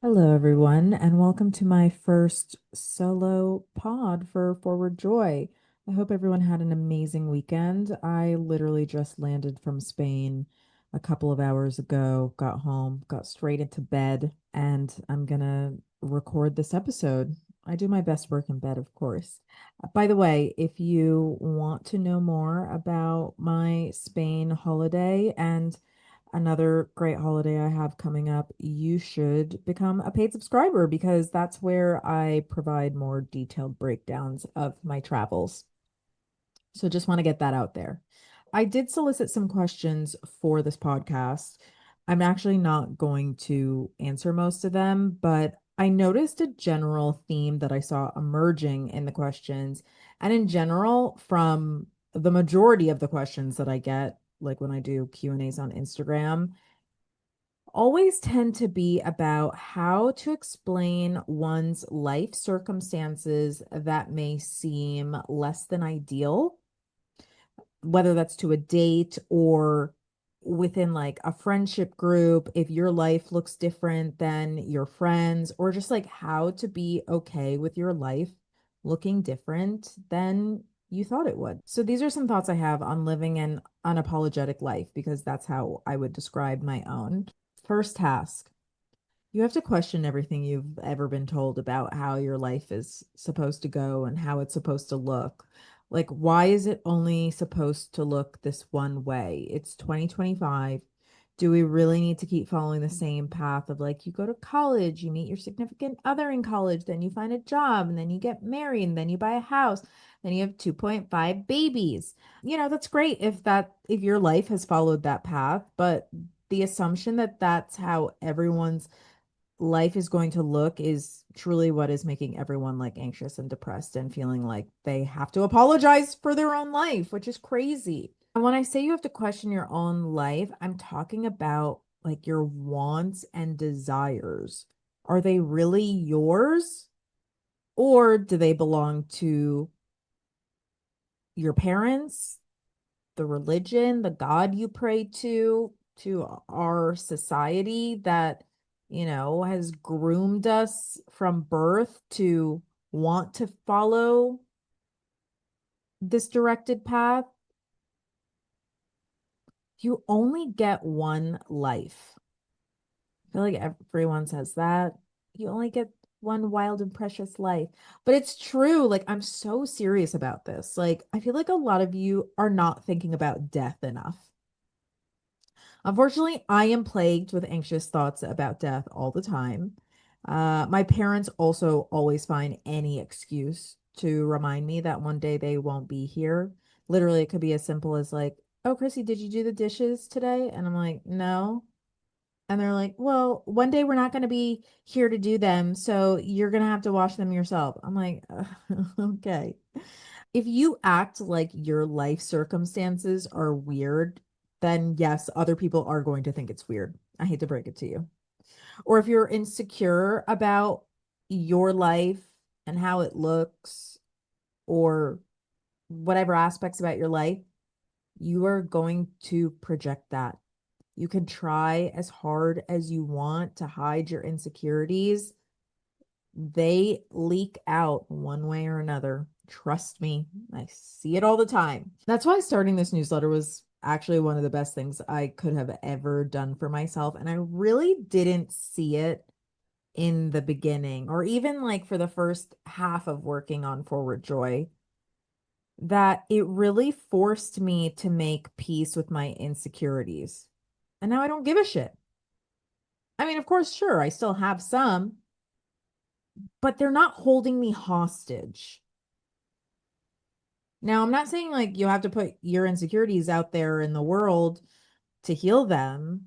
Hello, everyone, and welcome to my first solo pod for Forward Joy. I hope everyone had an amazing weekend. I literally just landed from Spain a couple of hours ago, got home, got straight into bed, and I'm gonna record this episode. I do my best work in bed, of course. By the way, if you want to know more about my Spain holiday and another great holiday I have coming up, you should become a paid subscriber because that's where I provide more detailed breakdowns of my travels. So just want to get that out there. I did solicit some questions for this podcast. I'm actually not going to answer most of them, but I noticed a general theme that I saw emerging in the questions and in general from the majority of the questions that I get, like when I do Q&As on Instagram, always tend to be about how to explain one's life circumstances that may seem less than ideal, whether that's to a date or within like a friendship group, if your life looks different than your friends, or just like how to be okay with your life looking different than you thought it would. So these are some thoughts I have on living an unapologetic life because that's how I would describe my own. First task. You have to question everything you've ever been told about how your life is supposed to go and how it's supposed to look. Like, why is it only supposed to look this one way? It's 2025. Do we really need to keep following the same path of like you go to college, you meet your significant other in college, then you find a job, and then you get married, and then you buy a house, then you have 2.5 babies. That's great if your life has followed that path, but the assumption that that's how everyone's life is going to look is truly what is making everyone like anxious and depressed and feeling like they have to apologize for their own life, which is crazy. And when I say you have to question your own life, I'm talking about like your wants and desires. Are they really yours or do they belong to your parents, the religion, the God you pray to our society that, has groomed us from birth to want to follow this directed path? You only get one life. I feel like everyone says that. You only get one wild and precious life. But it's true. Like, I'm so serious about this. Like, I feel like a lot of you are not thinking about death enough. Unfortunately, I am plagued with anxious thoughts about death all the time. My parents also always find any excuse to remind me that one day they won't be here. Literally, it could be as simple as like, "Oh, Chrissy, did you do the dishes today?" And I'm like, "No." And they're like, "Well, one day we're not going to be here to do them, so you're going to have to wash them yourself." I'm like, "Okay." If you act like your life circumstances are weird, then yes, other people are going to think it's weird. I hate to break it to you. Or if you're insecure about your life and how it looks, or whatever aspects about your life, you are going to project that. You can try as hard as you want to hide your insecurities. They leak out one way or another. Trust me, I see it all the time. That's why starting this newsletter was actually one of the best things I could have ever done for myself. And I really didn't see it in the beginning, or even like for the first half of working on Forward Joy, that it really forced me to make peace with my insecurities. And now I don't give a shit. I mean, of course, sure, I still have some, but they're not holding me hostage. Now, I'm not saying like you have to put your insecurities out there in the world to heal them.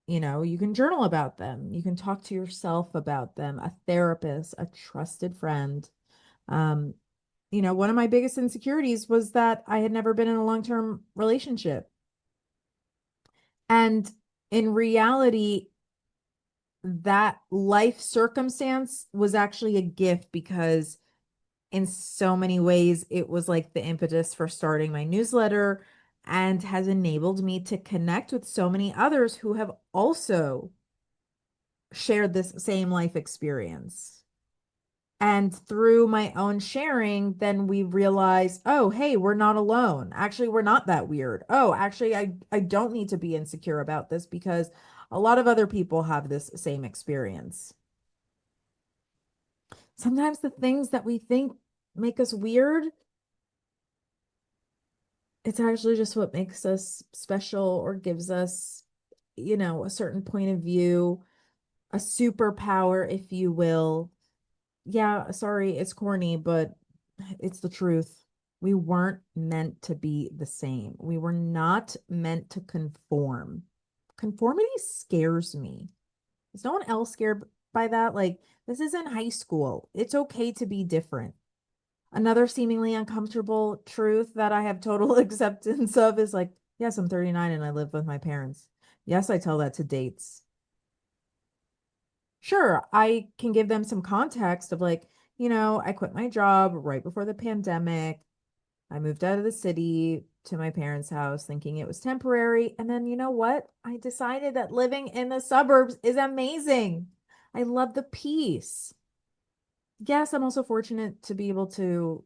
You can journal about them. You can talk to yourself about them, a therapist, a trusted friend. Um, one of my biggest insecurities was that I had never been in a long-term relationship. And in reality, that life circumstance was actually a gift because in so many ways, it was like the impetus for starting my newsletter and has enabled me to connect with so many others who have also shared this same life experience. And through my own sharing, then we realize, oh, hey, we're not alone. Actually, we're not that weird. Oh, actually, I don't need to be insecure about this because a lot of other people have this same experience. Sometimes the things that we think make us weird, it's actually just what makes us special or gives us, a certain point of view, a superpower, if you will. Yeah, sorry, it's corny, but it's the truth. We weren't meant to be the same. We were not meant to conform. Conformity scares me. Is no one else scared by that? Like, this isn't high school. It's okay to be different. Another seemingly uncomfortable truth that I have total acceptance of is like, yes, I'm 39 and I live with my parents. Yes, I tell that to dates. Sure, I can give them some context of like, I quit my job right before the pandemic. I moved out of the city to my parents' house thinking it was temporary. And then you know what? I decided that living in the suburbs is amazing. I love the peace. Yes, I'm also fortunate to be able to,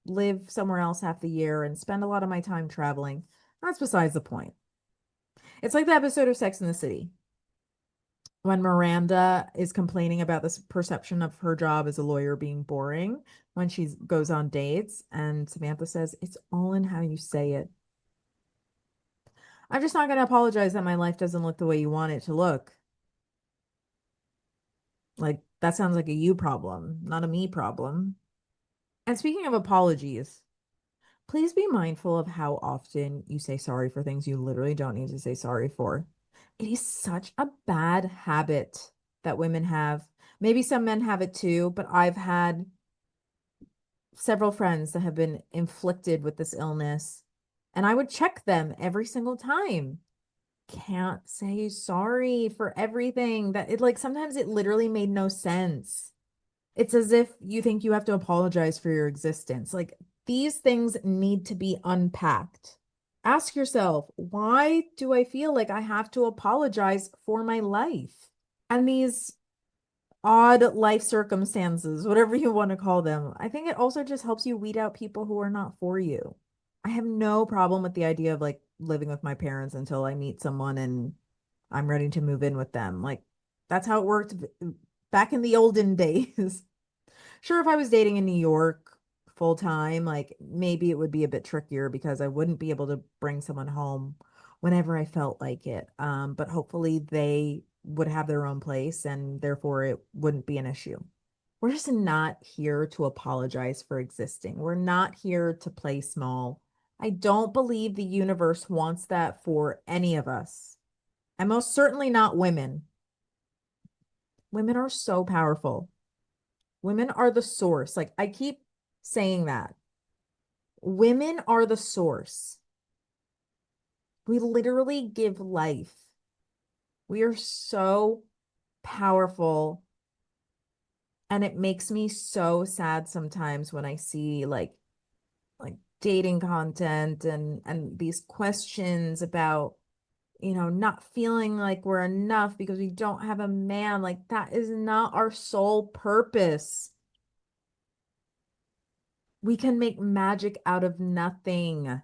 live somewhere else half the year and spend a lot of my time traveling. That's besides the point. It's like the episode of Sex in the City when Miranda is complaining about this perception of her job as a lawyer being boring when she goes on dates, and Samantha says, it's all in how you say it. I'm just not going to apologize that my life doesn't look the way you want it to look. Like, that sounds like a you problem, not a me problem. And speaking of apologies, please be mindful of how often you say sorry for things you literally don't need to say sorry for. It is such a bad habit that women have. Maybe some men have it too, but I've had several friends that have been inflicted with this illness, and I would check them every single time. Can't say sorry for everything that it like sometimes it literally made no sense. It's as if you think you have to apologize for your existence. Like these things need to be unpacked. Ask yourself, why do I feel like I have to apologize for my life? And these odd life circumstances, whatever you want to call them, I think it also just helps you weed out people who are not for you. I have no problem with the idea of like living with my parents until I meet someone and I'm ready to move in with them. Like that's how it worked back in the olden days. Sure, if I was dating in New York full time, like maybe it would be a bit trickier because I wouldn't be able to bring someone home whenever I felt like it. But hopefully they would have their own place and therefore it wouldn't be an issue. We're just not here to apologize for existing. We're not here to play small. I don't believe the universe wants that for any of us. And most certainly not women. Women are so powerful. Women are the source. Like I keep saying that. Women are the source. We literally give life. We are so powerful. And it makes me so sad sometimes when I see like dating content and these questions about, not feeling like we're enough because we don't have a man. Like that is not our sole purpose. We can make magic out of nothing.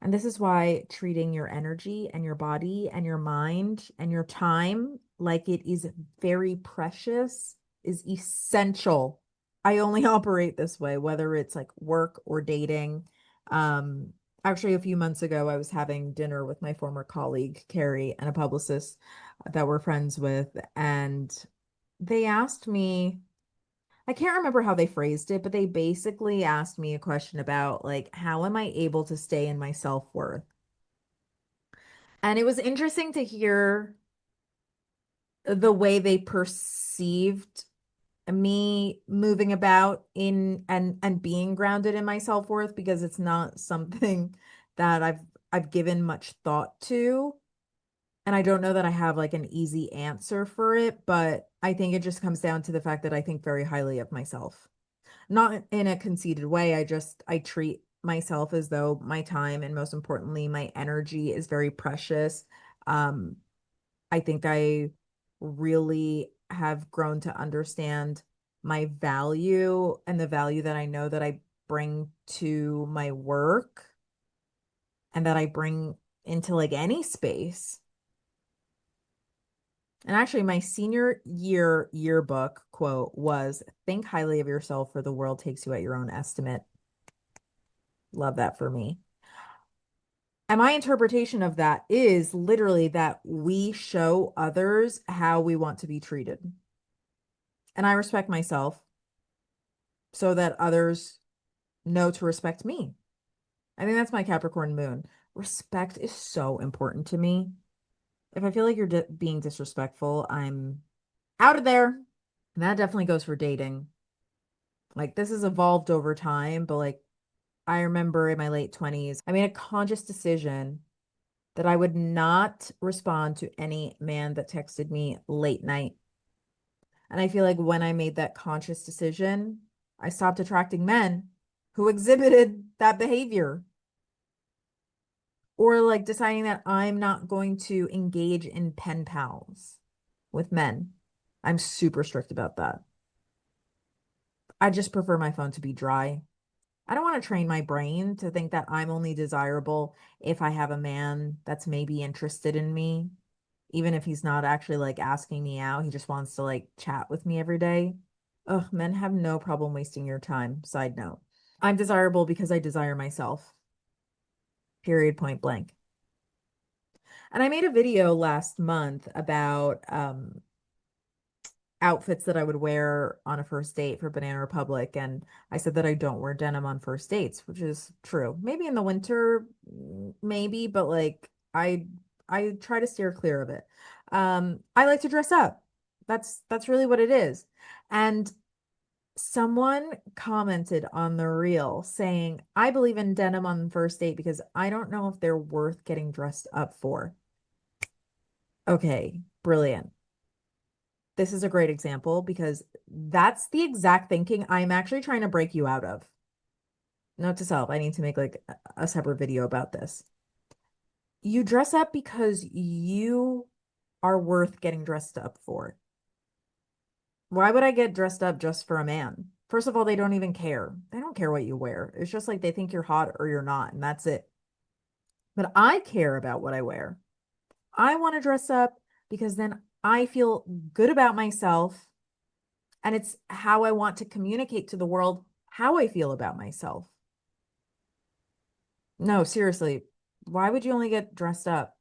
And this is why treating your energy and your body and your mind and your time like it is very precious is essential. I only operate this way, whether it's like work or dating. Um, Actually, a few months ago, I was having dinner with my former colleague, Carrie, and a publicist that we're friends with. And they asked me, I can't remember how they phrased it, but they basically asked me a question about like, how am I able to stay in my self-worth? And it was interesting to hear the way they perceived me moving about in and being grounded in my self-worth because it's not something that I've given much thought to. And I don't know that I have like an easy answer for it, but I think it just comes down to the fact that I think very highly of myself. Not in a conceited way. I treat myself as though my time and most importantly, my energy is very precious. Um, I think I really have grown to understand my value and the value that I know that I bring to my work and that I bring into like any space. And actually, my senior year yearbook quote was, think highly of yourself, for the world takes you at your own estimate. Love that for me. And my interpretation of that is literally that we show others how we want to be treated. And I respect myself so that others know to respect me. I think that's my Capricorn moon. Respect is so important to me. If I feel like you're being disrespectful, I'm out of there. And that definitely goes for dating. Like this has evolved over time, but like I remember in my late 20s, I made a conscious decision that I would not respond to any man that texted me late night. And I feel like when I made that conscious decision, I stopped attracting men who exhibited that behavior or like deciding that I'm not going to engage in pen pals with men. I'm super strict about that. I just prefer my phone to be dry. I don't want to train my brain to think that I'm only desirable if I have a man that's maybe interested in me, even if he's not actually like asking me out. He just wants to like chat with me every day. Ugh, men have no problem wasting your time. Side note. I'm desirable because I desire myself. Period, point blank. And I made a video last month about outfits that I would wear on a first date for Banana Republic. And I said that I don't wear denim on first dates, which is true. Maybe in the winter, maybe, but like I try to steer clear of it. I like to dress up. That's really what it is. And someone commented on the reel saying, I believe in denim on the first date because I don't know if they're worth getting dressed up for. Okay, brilliant. This is a great example because that's the exact thinking I'm actually trying to break you out of. Note to self, I need to make like a separate video about this. You dress up because you are worth getting dressed up for. Why would I get dressed up just for a man? First of all, they don't even care. They don't care what you wear. It's just like they think you're hot or you're not, and that's it. But I care about what I wear. I want to dress up because then I feel good about myself. And it's how I want to communicate to the world how I feel about myself. No, seriously, why would you only get dressed up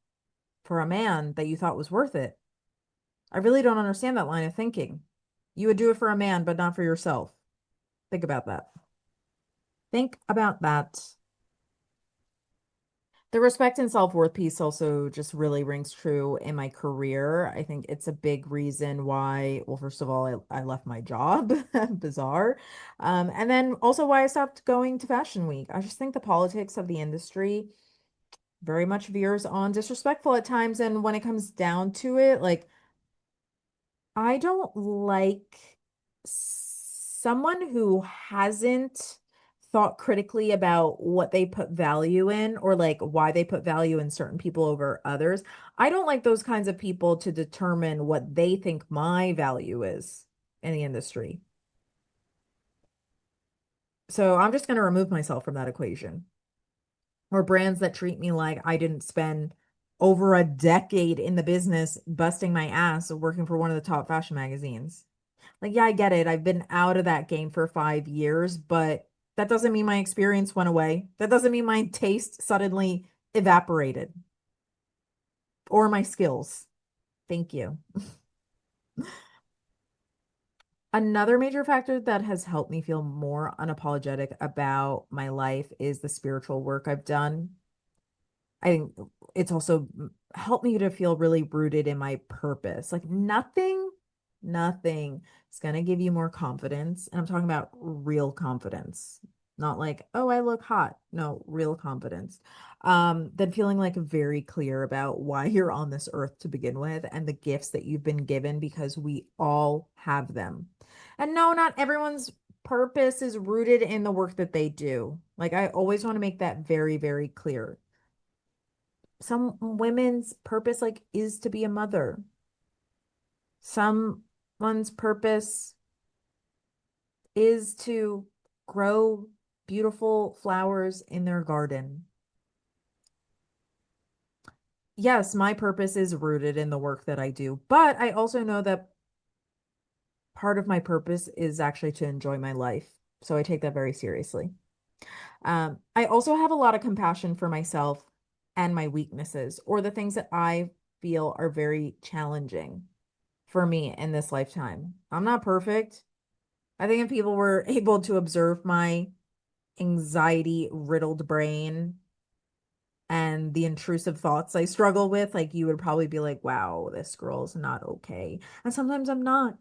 for a man that you thought was worth it? I really don't understand that line of thinking. You would do it for a man, but not for yourself. Think about that. Think about that. The respect and self-worth piece also just really rings true in my career. I think it's a big reason why, well, first of all, I left my job, bizarre. And then also why I stopped going to Fashion Week. I just think the politics of the industry very much veers on disrespectful at times. And when it comes down to it, like I don't like someone who hasn't thought critically about what they put value in or like why they put value in certain people over others. I don't like those kinds of people to determine what they think my value is in the industry. So I'm just going to remove myself from that equation. Or brands that treat me like I didn't spend over a decade in the business busting my ass working for one of the top fashion magazines. Like, yeah, I get it. I've been out of that game for 5 years, but that doesn't mean my experience went away. That doesn't mean my taste suddenly evaporated or my skills. Thank you. Another major factor that has helped me feel more unapologetic about my life is the spiritual work I've done. I think it's also helped me to feel really rooted in my purpose. Like nothing is going to give you more confidence. And I'm talking about real confidence, not like, oh, I look hot. No, real confidence. Than feeling like very clear about why you're on this earth to begin with and the gifts that you've been given because we all have them. And no, not everyone's purpose is rooted in the work that they do. Like I always want to make that very, very clear. some women's purpose like is to be a mother. Someone's purpose is to grow beautiful flowers in their garden. Yes, my purpose is rooted in the work that I do, but I also know that part of my purpose is actually to enjoy my life. So I take that very seriously. I also have a lot of compassion for myself and my weaknesses, or the things that I feel are very challenging for me in this lifetime. I'm not perfect. I think if people were able to observe my anxiety riddled brain and the intrusive thoughts I struggle with, like you would probably be like, wow, this girl's not okay. And sometimes I'm not.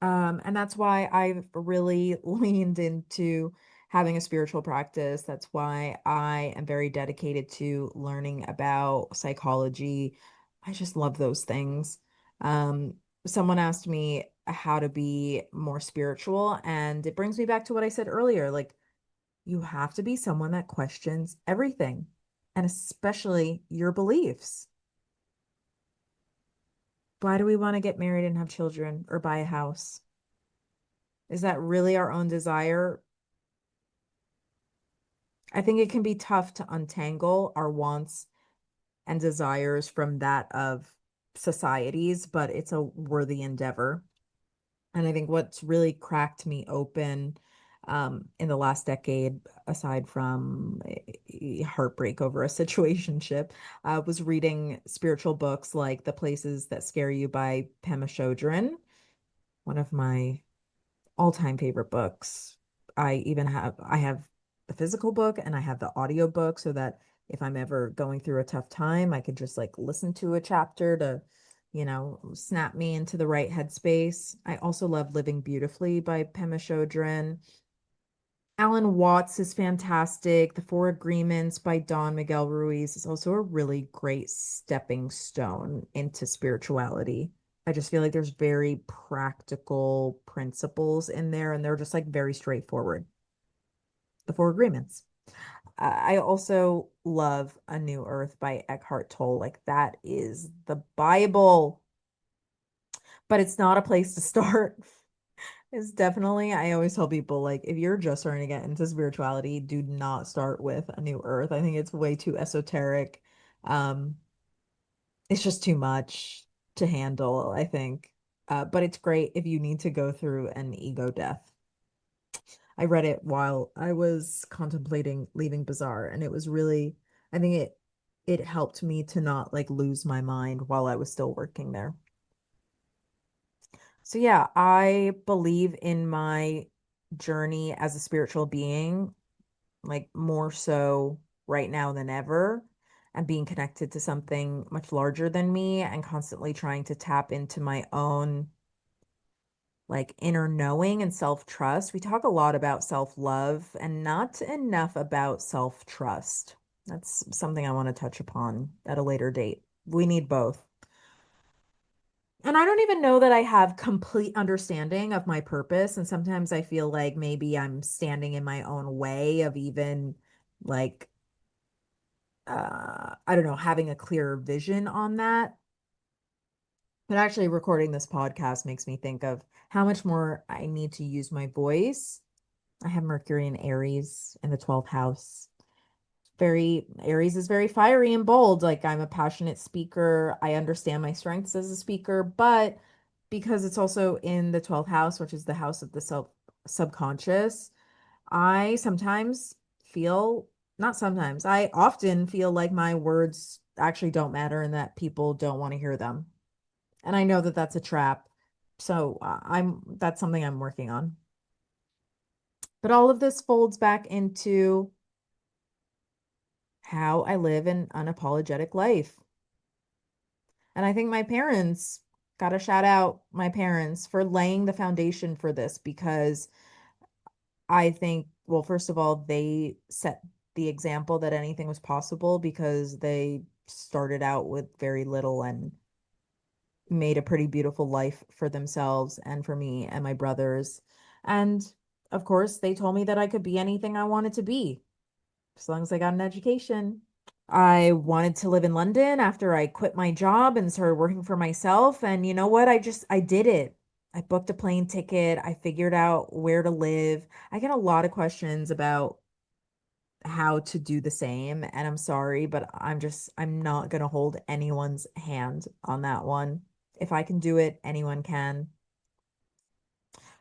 And that's why I've really leaned into having a spiritual practice. That's why I am very dedicated to learning about psychology. I just love those things. Um, Someone asked me how to be more spiritual, and it brings me back to what I said earlier. Like, you have to be someone that questions everything, and especially your beliefs. Why do we want to get married and have children or buy a house? Is that really our own desire? I think it can be tough to untangle our wants and desires from that of societies, but it's a worthy endeavor. And I think what's really cracked me open in the last decade, aside from heartbreak over a situationship, was reading spiritual books like The Places That Scare You by Pema Chodron, one of my all-time favorite books. I have the physical book and I have the audio book so that if I'm ever going through a tough time, I could just like listen to a chapter to, snap me into the right headspace. I also love Living Beautifully by Pema Chodron. Alan Watts is fantastic. The Four Agreements by Don Miguel Ruiz is also a really great stepping stone into spirituality. I just feel like there's very practical principles in there, and they're just like very straightforward. The Four Agreements. I also love A New Earth by Eckhart Tolle. Like that is the Bible, but it's not a place to start. It's definitely, I always tell people, like, if you're just starting to get into spirituality, do not start with A New Earth. I think it's way too esoteric. Um, it's just too much to handle, I think. But it's great if you need to go through an ego death. I read it while I was contemplating leaving Bazaar, and it was really, I think it helped me to not like lose my mind while I was still working there. So yeah, I believe in my journey as a spiritual being, like more so right now than ever, and being connected to something much larger than me and constantly trying to tap into my own like inner knowing and self-trust. We talk a lot about self-love and not enough about self-trust. That's something I want to touch upon at a later date. We need both. And I don't even know that I have complete understanding of my purpose. And sometimes I feel like maybe I'm standing in my own way of even like, I don't know, having a clearer vision on that. But actually, recording this podcast makes me think of how much more I need to use my voice. I have Mercury and Aries in the 12th house. Very, Aries is very fiery and bold. Like I'm a passionate speaker. I understand my strengths as a speaker, but because it's also in the 12th house, which is the house of the subconscious, I sometimes feel, not sometimes, I often feel like my words actually don't matter and that people don't want to hear them. And I know that that's a trap. So that's something I'm working on. But all of this folds back into how I live an unapologetic life. And I think my parents, got to shout out my parents for laying the foundation for this because I think, well, first of all, they set the example that anything was possible because they started out with very little and made a pretty beautiful life for themselves and for me and my brothers. And of course, they told me that I could be anything I wanted to be. as long as I got an education. I wanted to live in London after I quit my job and started working for myself. And you know what? I did it. I booked a plane ticket. I figured out where to live. I get a lot of questions about how to do the same. And I'm sorry, but I'm not going to hold anyone's hand on that one. If I can do it, anyone can.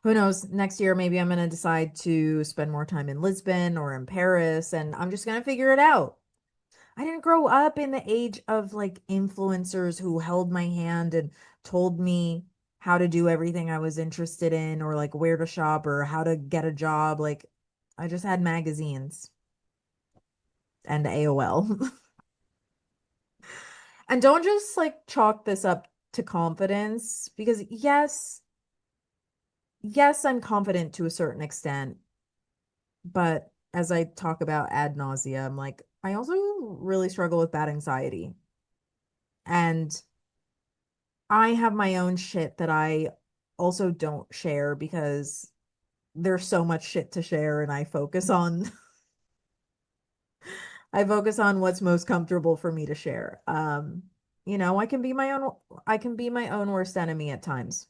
Who knows? Next year, maybe I'm going to decide to spend more time in Lisbon or in Paris, and I'm just going to figure it out. I didn't grow up in the age of like influencers who held my hand and told me how to do everything I was interested in or like where to shop or how to get a job. Like I just had magazines and AOL. And don't just like chalk this up to confidence because yes, I'm confident to a certain extent, but as I talk about ad nauseum, like I also really struggle with bad anxiety. And I have my own shit that I also don't share because there's so much shit to share and I focus on what's most comfortable for me to share. I can be my own worst enemy at times.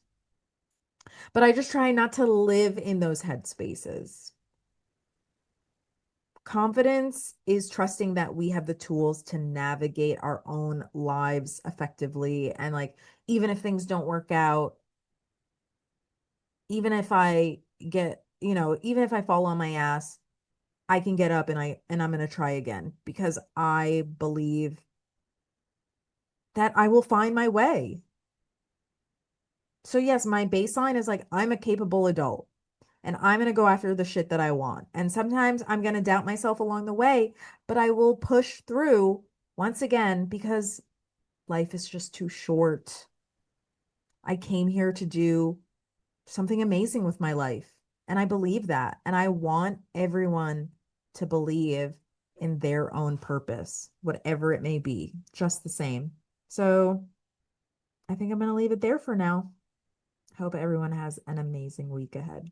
But I just try not to live in those headspaces. Confidence is trusting that we have the tools to navigate our own lives effectively. And like, even if things don't work out, even if I even if I fall on my ass, I can get up and I'm going to try again because I believe that I will find my way. So yes, my baseline is like I'm a capable adult and I'm going to go after the shit that I want. And sometimes I'm going to doubt myself along the way, but I will push through once again because life is just too short. I came here to do something amazing with my life. And I believe that. And I want everyone to believe in their own purpose, whatever it may be, just the same. So I think I'm going to leave it there for now. Hope everyone has an amazing week ahead.